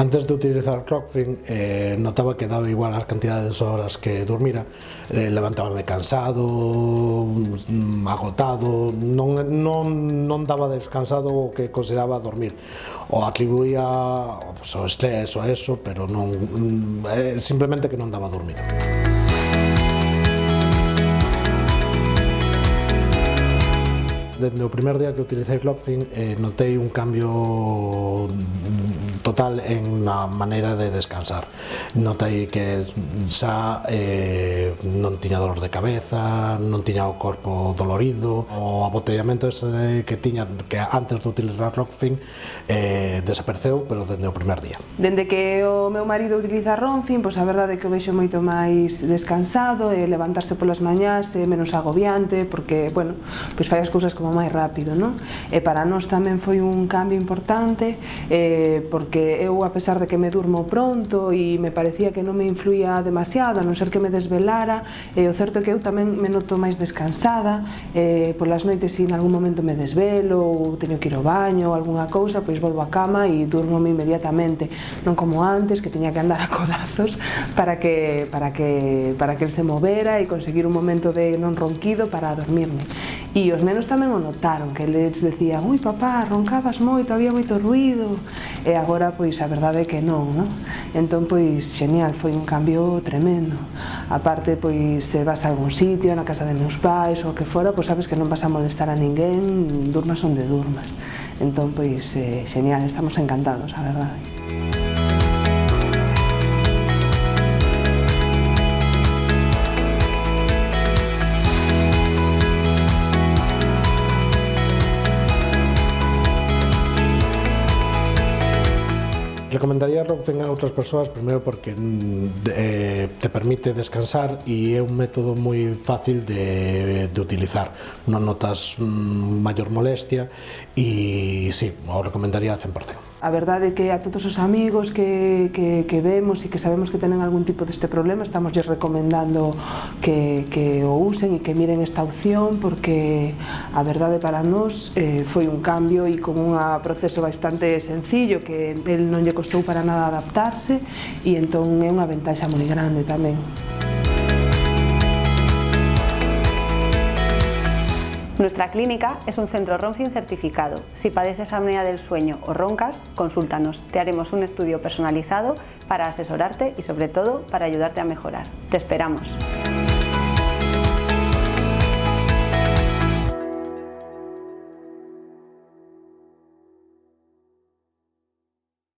Antes de utilizar Clockfin notaba que daba igual as cantidades de horas que dormira, levantábame cansado, agotado, non daba descansado o que consideraba dormir, o atribuía ao estrés ou a eso, pero non, simplemente que non daba dormido. Desde o primer día que utilicei Clockfin notei un cambio total en a maneira de descansar. Notei que xa non tiña dolor de cabeza, non tiña o corpo dolorido, o abotellamento ese que tiña que antes de utilizar Clockfin desapareceu, pero desde o primer día. Dende que o meu marido utiliza Ronfin, pois a verdade é que o vexo moito máis descansado, e levantarse polas mañás é menos agobiante, porque, bueno, pois fai as cousas como máis rápido, non? E para nós tamén foi un cambio importante, porque eu, a pesar de que me durmo pronto e me parecía que non me influía demasiado, a non ser que me desvelara, o certo é que eu tamén me noto máis descansada, polas noites se en algún momento me desvelo ou teño que ir ao baño ou algunha cousa, pois volvo á cama e durmo inmediatamente, non como antes, que tiña que andar a codazos para que el se movera e conseguir un momento de non ronquido para dormirme. E os nenos tamén o notaron, que eles decían: ui papá, roncabas moito, había moito ruido, e agora pois a verdade é que non, non? Entón pois genial, foi un cambio tremendo. A parte pois se vas a algún sitio, na casa de meus pais ou o que fora, pois sabes que non vas a molestar a ninguén, durmas onde durmas. Entón pois genial, estamos encantados, a verdade. Recomendaría Ronfin a outras persoas, primeiro porque te permite descansar e é un método moi fácil de utilizar, non notas maior molestia e sí, o recomendaría al 100%. A verdade é que a todos os amigos que vemos e que sabemos que tenen algún tipo deste problema, estamos recomendando que o usen e que miren esta opción, porque a verdade para nós foi un cambio e con un proceso bastante sencillo, que el non lle costou para nada adaptarse, e entón é unha ventaxa moi grande tamén. Nuestra clínica es un centro Ronfin certificado. Si padeces apnea del sueño o roncas, consúltanos. Te haremos un estudio personalizado para asesorarte y sobre todo para ayudarte a mejorar. Te esperamos.